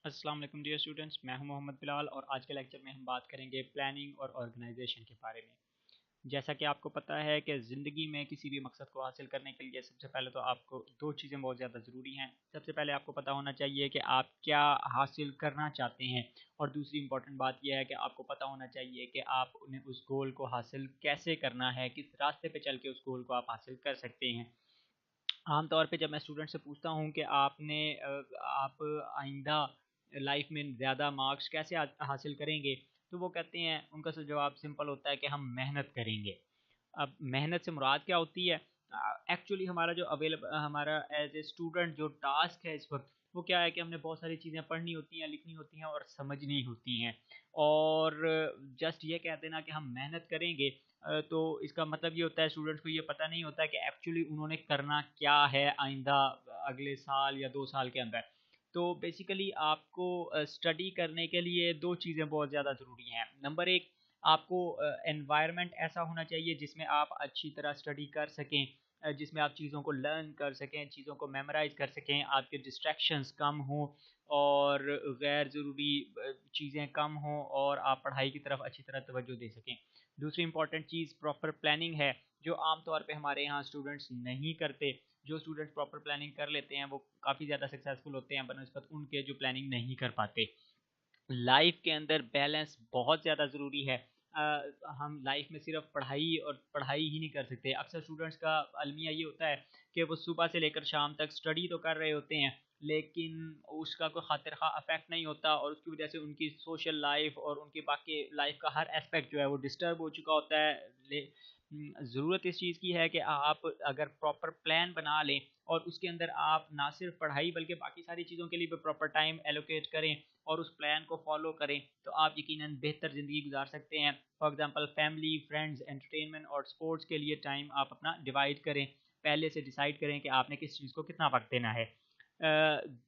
अस्सलाम वालेकुम dear students, मैं हूं मोहम्मद बिलाल और आज के लेक्चर में हम बात करेंगे प्लानिंग और ऑर्गेनाइजेशन के बारे में। जैसा कि आपको पता है कि ज़िंदगी में किसी भी मकसद को हासिल करने के लिए सबसे पहले तो आपको दो चीज़ें बहुत ज़्यादा ज़रूरी हैं। सबसे पहले आपको पता होना चाहिए कि आप क्या हासिल करना चाहते हैं, और दूसरी इंपॉर्टेंट बात यह है कि आपको पता होना चाहिए कि आप उन्हें उस गोल को हासिल कैसे करना है, किस रास्ते पे चल के उस गोल को आप हासिल कर सकते हैं। आमतौर पे जब मैं स्टूडेंट से पूछता हूँ कि आप आइंदा लाइफ में ज़्यादा मार्क्स कैसे हासिल करेंगे, तो वो कहते हैं, उनका जवाब सिंपल होता है कि हम मेहनत करेंगे। अब मेहनत से मुराद क्या होती है? एक्चुअली हमारा जो अवेलेबल हमारा एज ए स्टूडेंट जो टास्क है इस वक्त, वो क्या है कि हमने बहुत सारी चीज़ें पढ़नी होती हैं, लिखनी होती हैं और समझनी होती हैं। और जस्ट ये कह देना कि हम मेहनत करेंगे, तो इसका मतलब ये होता है स्टूडेंट्स को ये पता नहीं होता कि एक्चुअली उन्होंने करना क्या है आइंदा अगले साल या 2 साल के अंदर। तो बेसिकली आपको स्टडी करने के लिए दो चीज़ें बहुत ज़्यादा ज़रूरी हैं। नंबर एक, आपको एनवायरनमेंट ऐसा होना चाहिए जिसमें आप अच्छी तरह स्टडी कर सकें, जिसमें आप चीज़ों को लर्न कर सकें, चीज़ों को मेमोराइज कर सकें, आपके डिस्ट्रैक्शंस कम हों और गैर ज़रूरी चीज़ें कम हों और आप पढ़ाई की तरफ अच्छी तरह तवज्जो दे सकें। दूसरी इंपॉर्टेंट चीज़ प्रॉपर प्लानिंग है, जो आमतौर पे हमारे यहाँ स्टूडेंट्स नहीं करते। जो स्टूडेंट्स प्रॉपर प्लानिंग कर लेते हैं वो काफ़ी ज़्यादा सक्सेसफुल होते हैं बनस्पत उनके जो प्लानिंग नहीं कर पाते। लाइफ के अंदर बैलेंस बहुत ज़्यादा ज़रूरी है। हम लाइफ में सिर्फ पढ़ाई और पढ़ाई ही नहीं कर सकते। अक्सर स्टूडेंट्स का अलमिया ये होता है कि वो सुबह से लेकर शाम तक स्टडी तो कर रहे होते हैं, लेकिन उसका कोई खातिर खा अफेक्ट नहीं होता और उसकी वजह से उनकी सोशल लाइफ और उनकी बाकी लाइफ का हर एस्पेक्ट जो है वो डिस्टर्ब हो चुका होता है। ज़रूरत इस चीज़ की है कि आप अगर प्रॉपर प्लान बना लें और उसके अंदर आप ना सिर्फ पढ़ाई बल्कि बाकी सारी चीज़ों के लिए भी प्रॉपर टाइम एलोकेट करें और उस प्लान को फॉलो करें, तो आप यकीनन बेहतर ज़िंदगी गुजार सकते हैं। For example family, friends, entertainment और स्पोर्ट्स के लिए टाइम आप अपना डिवाइड करें। पहले से डिसाइड करें कि आपने किस चीज़ को कितना वक्त देना है।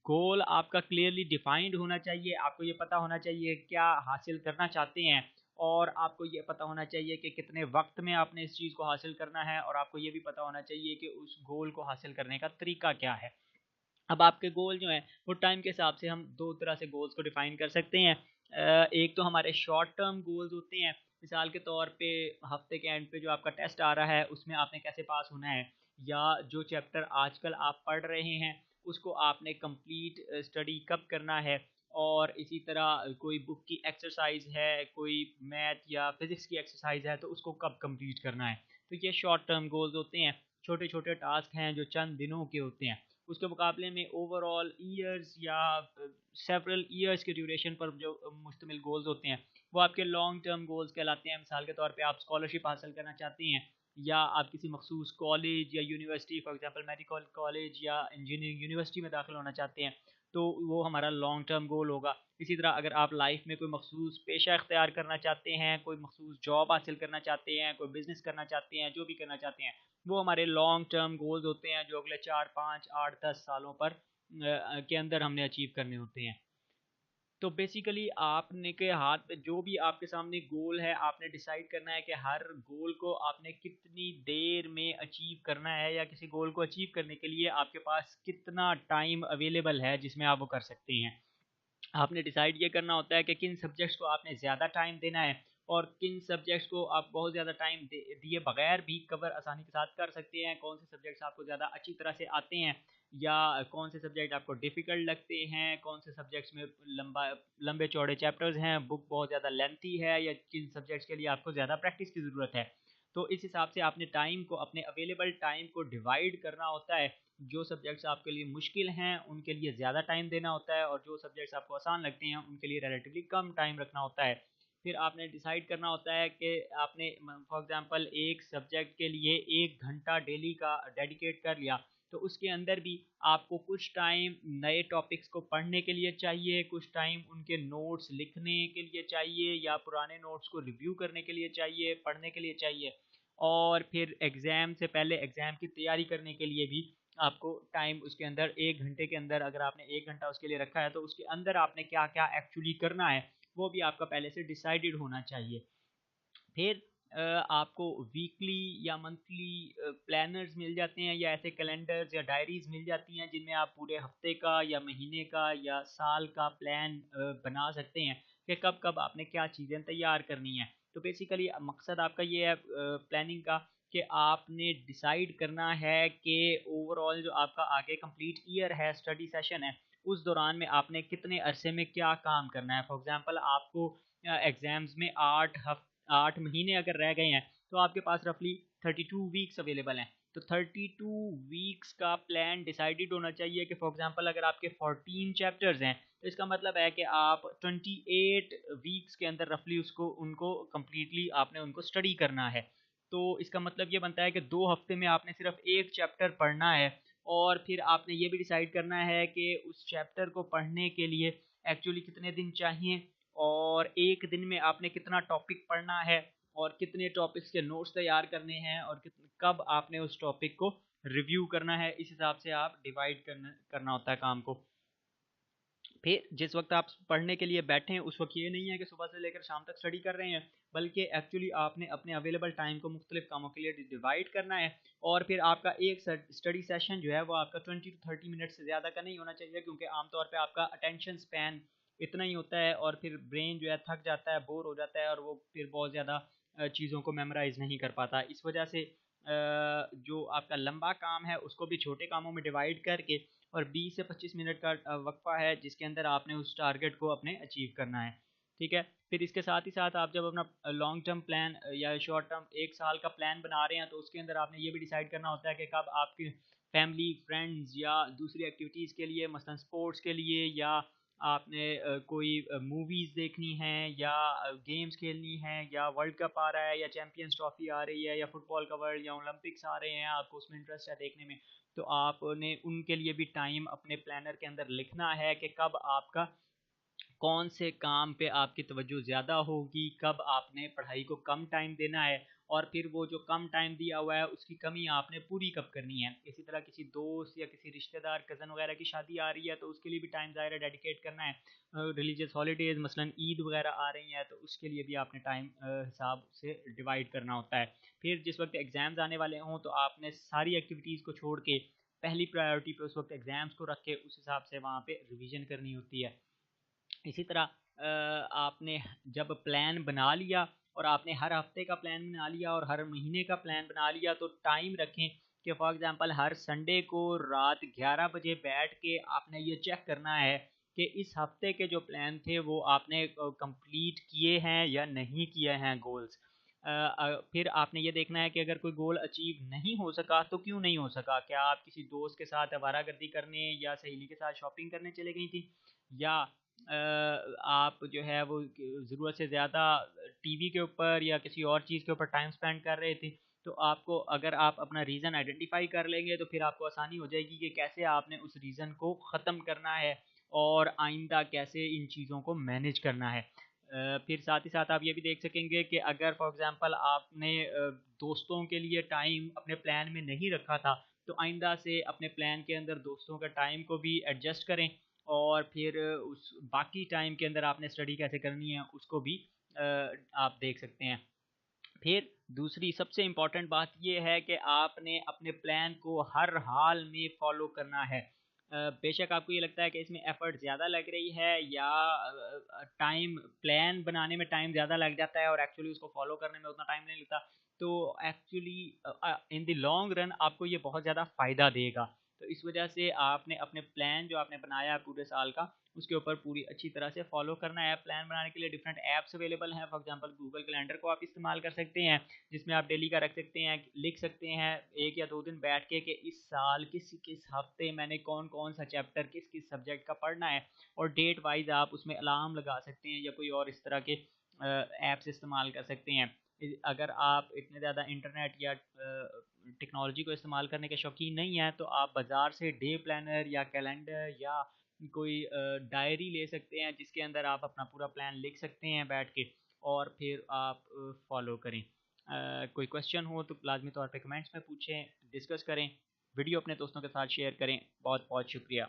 गोल आपका क्लियरली डिफाइंड होना चाहिए। आपको ये पता होना चाहिए क्या हासिल करना चाहते हैं, और आपको ये पता होना चाहिए कि कितने वक्त में आपने इस चीज़ को हासिल करना है, और आपको ये भी पता होना चाहिए कि उस गोल को हासिल करने का तरीका क्या है। अब आपके गोल जो हैं वो टाइम के हिसाब से हम दो तरह से गोल्स को डिफाइन कर सकते हैं। एक तो हमारे शॉर्ट टर्म गोल्स होते हैं। मिसाल के तौर पे हफ्ते के एंड पे जो आपका टेस्ट आ रहा है उसमें आपने कैसे पास होना है, या जो चैप्टर आजकल आप पढ़ रहे हैं उसको आपने कंप्लीट स्टडी कब करना है। और इसी तरह कोई बुक की एक्सरसाइज है, कोई मैथ या फिज़िक्स की एक्सरसाइज है, तो उसको कब कंप्लीट करना है। तो ये शॉर्ट टर्म गोल्स होते हैं, छोटे छोटे टास्क हैं जो चंद दिनों के होते हैं। उसके मुकाबले में ओवरऑल ईयर्स या सेवरल ईयर्स के ड्यूरेशन पर जो मुश्तमिल गोल्स होते हैं वो आपके लॉन्ग टर्म गोल्स कहलाते हैं। मिसाल के तौर पे आप स्कॉलरशिप हासिल करना चाहते हैं, या आप किसी मखसूस कॉलेज या university, for example medical college या इंजीनियरिंग यूनिवर्सिटी में दाखिल होना चाहते हैं, तो वो हमारा लॉन्ग टर्म गोल होगा। इसी तरह अगर आप लाइफ में कोई मखसूस पेशा इख्तियार करना चाहते हैं, कोई मखसूस जॉब हासिल करना चाहते हैं, कोई बिज़नेस करना चाहते हैं, जो भी करना चाहते हैं, वो हमारे लॉन्ग टर्म गोल्स होते हैं जो अगले 4 5 8 10 सालों पर के अंदर हमने अचीव करने होते हैं। तो बेसिकली आपने के हाथ में जो भी आपके सामने गोल है, आपने डिसाइड करना है कि हर गोल को आपने कितनी देर में अचीव करना है, या किसी गोल को अचीव करने के लिए आपके पास कितना टाइम अवेलेबल है जिसमें आप वो कर सकते हैं। आपने डिसाइड ये करना होता है कि किन सब्जेक्ट्स को आपने ज़्यादा टाइम देना है और किन सब्जेक्ट्स को आप बहुत ज़्यादा टाइम दिए बगैर भी कवर आसानी के साथ कर सकते हैं। कौन से सब्जेक्ट्स आपको ज़्यादा अच्छी तरह से आते हैं, या कौन से सब्जेक्ट आपको डिफ़िकल्ट लगते हैं, कौन से सब्जेक्ट्स में लंबे चौड़े चैप्टर्स हैं, बुक बहुत ज़्यादा लेंथी है, या किन सब्जेक्ट्स के लिए आपको ज़्यादा प्रैक्टिस की ज़रूरत है। तो इस हिसाब से आपने टाइम को, अपने अवेलेबल टाइम को डिवाइड करना होता है। जो सब्जेक्ट्स आपके लिए मुश्किल हैं उनके लिए ज़्यादा टाइम देना होता है, और जो सब्जेक्ट्स आपको आसान लगते हैं उनके लिए रिलेटिवली कम टाइम रखना होता है। फिर आपने डिसाइड करना होता है कि आपने फॉर एग्जांपल एक सब्जेक्ट के लिए 1 घंटा डेली का डेडिकेट कर लिया, तो उसके अंदर भी आपको कुछ टाइम नए टॉपिक्स को पढ़ने के लिए चाहिए, कुछ टाइम उनके नोट्स लिखने के लिए चाहिए, या पुराने नोट्स को रिव्यू करने के लिए चाहिए, पढ़ने के लिए चाहिए। और फिर एग्ज़ाम से पहले एग्ज़ाम की तैयारी करने के लिए भी आपको टाइम उसके अंदर 1 घंटे के अंदर, अगर आपने 1 घंटा उसके लिए रखा है तो उसके अंदर आपने क्या क्या एक्चुअली करना है वो भी आपका पहले से डिसाइडेड होना चाहिए। फिर आपको वीकली या मंथली प्लानर्स मिल जाते हैं, या ऐसे कैलेंडर्स या डायरीज मिल जाती हैं जिनमें आप पूरे हफ्ते का या महीने का या साल का प्लान बना सकते हैं कि कब कब आपने क्या चीज़ें तैयार करनी है। तो बेसिकली मकसद आपका ये है प्लानिंग का कि आपने डिसाइड करना है कि ओवरऑल जो आपका आगे कंप्लीट ईयर है, स्टडी सेशन है, उस दौरान में आपने कितने अरसे में क्या काम करना है। फॉर एग्जांपल आपको एग्ज़ाम्स में 8 महीने अगर रह गए हैं तो आपके पास रफली 32 वीक्स अवेलेबल हैं। तो 32 वीक्स का प्लान डिसाइडेड होना चाहिए कि फॉर एग्जांपल अगर आपके 14 चैप्टर्स हैं तो इसका मतलब है कि आप 28 वीक्स के अंदर रफली उसको उनको कम्प्लीटली आपने उनको स्टडी करना है। तो इसका मतलब ये बनता है कि 2 हफ्ते में आपने सिर्फ एक चैप्टर पढ़ना है, और फिर आपने ये भी डिसाइड करना है कि उस चैप्टर को पढ़ने के लिए एक्चुअली कितने दिन चाहिए, और एक दिन में आपने कितना टॉपिक पढ़ना है, और कितने टॉपिक्स के नोट्स तैयार करने हैं, और कब आपने उस टॉपिक को रिव्यू करना है। इस हिसाब से आप डिवाइड करना होता है काम को। फिर जिस वक्त आप पढ़ने के लिए बैठे हैं उस वक्त ये नहीं है कि सुबह से लेकर शाम तक स्टडी कर रहे हैं, बल्कि एक्चुअली आपने अपने अवेलेबल टाइम को मुख्तलिफ कामों के लिए डिवाइड करना है। और फिर आपका एक स्टडी सेशन जो है वो आपका 20 to 30 मिनट से ज़्यादा का नहीं होना चाहिए, क्योंकि आमतौर पर आपका अटेंशन स्पैन इतना ही होता है, और फिर ब्रेन जो है थक जाता है, बोर हो जाता है, और वो फिर बहुत ज़्यादा चीज़ों को मेमोराइज नहीं कर पाता। इस वजह से जो आपका लंबा काम है उसको भी छोटे कामों में डिवाइड करके, और 20 से 25 मिनट का वक्फा है जिसके अंदर आपने उस टारगेट को अपने अचीव करना है। ठीक है। फिर इसके साथ ही साथ आप जब अपना लॉन्ग टर्म प्लान या शॉर्ट टर्म 1 साल का प्लान बना रहे हैं तो उसके अंदर आपने ये भी डिसाइड करना होता है कि कब आपकी फैमिली, फ्रेंड्स या दूसरी एक्टिविटीज़ के लिए, मसलन स्पोर्ट्स के लिए, या आपने कोई मूवीज़ देखनी है, या गेम्स खेलनी है, या वर्ल्ड कप आ रहा है, या चैम्पियंस ट्रॉफी आ रही है, या फुटबॉल का वर्ल्ड या ओलंपिक्स आ रहे हैं, आपको उसमें इंटरेस्ट है देखने में, तो आपने उनके लिए भी टाइम अपने प्लानर के अंदर लिखना है कि कब आपका कौन से काम पे आपकी तवज्जो ज़्यादा होगी, कब आपने पढ़ाई को कम टाइम देना है, और फिर वो जो कम टाइम दिया हुआ है उसकी कमी आपने पूरी कब करनी है। इसी तरह किसी दोस्त या किसी रिश्तेदार, कज़न वगैरह की शादी आ रही है तो उसके लिए भी टाइम ज़ाहिर है डेडिकेट करना है। रिलीजियस हॉलीडेज़ मसलन ईद वगैरह आ रही हैं तो उसके लिए भी आपने टाइम हिसाब से डिवाइड करना होता है। फिर जिस वक्त एग्ज़ाम्स आने वाले हों तो आपने सारी एक्टिविटीज़ को छोड़ के पहली प्रायोरिटी पे उस वक्त एग्ज़ाम्स को रख के उस हिसाब से वहाँ पे रिवीजन करनी होती है। इसी तरह आपने जब प्लान बना लिया, और आपने हर हफ्ते का प्लान बना लिया और हर महीने का प्लान बना लिया, तो टाइम रखें कि फॉर एग्जांपल हर संडे को रात 11 बजे बैठ के आपने ये चेक करना है कि इस हफ्ते के जो प्लान थे वो आपने कंप्लीट किए हैं या नहीं किए हैं गोल्स। फिर आपने ये देखना है कि अगर कोई गोल अचीव नहीं हो सका तो क्यों नहीं हो सका। क्या आप किसी दोस्त के साथ आवारागर्दी करने या सहेली के साथ शॉपिंग करने चले गई थी, या आप जो है वो ज़रूरत से ज़्यादा टीवी के ऊपर या किसी और चीज़ के ऊपर टाइम स्पेंड कर रहे थे। तो आपको, अगर आप अपना रीज़न आइडेंटिफाई कर लेंगे तो फिर आपको आसानी हो जाएगी कि कैसे आपने उस रीज़न को ख़त्म करना है, और आइंदा कैसे इन चीज़ों को मैनेज करना है। फिर साथ ही साथ आप ये भी देख सकेंगे कि अगर फॉर एग्ज़ाम्पल आपने दोस्तों के लिए टाइम अपने प्लान में नहीं रखा था, तो आइंदा से अपने प्लान के अंदर दोस्तों का टाइम को भी एडजस्ट करें, और फिर उस बाकी टाइम के अंदर आपने स्टडी कैसे करनी है उसको भी आप देख सकते हैं। फिर दूसरी सबसे इम्पॉर्टेंट बात ये है कि आपने अपने प्लान को हर हाल में फॉलो करना है। बेशक आपको ये लगता है कि इसमें एफर्ट ज़्यादा लग रही है, या टाइम, प्लान बनाने में टाइम ज़्यादा लग जाता है और एक्चुअली उसको फॉलो करने में उतना टाइम नहीं लगता, तो actually in the long run आपको ये बहुत ज़्यादा फ़ायदा देगा। तो इस वजह से आपने अपने प्लान जो आपने बनाया है पूरे साल का, उसके ऊपर पूरी अच्छी तरह से फॉलो करना है। प्लान बनाने के लिए डिफरेंट ऐप्स अवेलेबल हैं। फॉर एग्जांपल गूगल कैलेंडर को आप इस्तेमाल कर सकते हैं, जिसमें आप डेली का रख सकते हैं, लिख सकते हैं 1 या 2 दिन बैठ के कि इस साल किस किस हफ्ते मैंने कौन कौन सा चैप्टर किस किस सब्जेक्ट का पढ़ना है, और डेट वाइज आप उसमें अलार्म लगा सकते हैं, या कोई और इस तरह के ऐप्स इस्तेमाल कर सकते हैं। अगर आप इतने ज़्यादा इंटरनेट या टेक्नोलॉजी को इस्तेमाल करने के शौकीन नहीं हैं तो आप बाज़ार से डे प्लानर या कैलेंडर या कोई डायरी ले सकते हैं, जिसके अंदर आप अपना पूरा प्लान लिख सकते हैं बैठ के, और फिर आप फॉलो करें। कोई क्वेश्चन हो तो लाजमी तौर पे कमेंट्स में पूछें, डिस्कस करें, वीडियो अपने दोस्तों के साथ शेयर करें। बहुत बहुत शुक्रिया।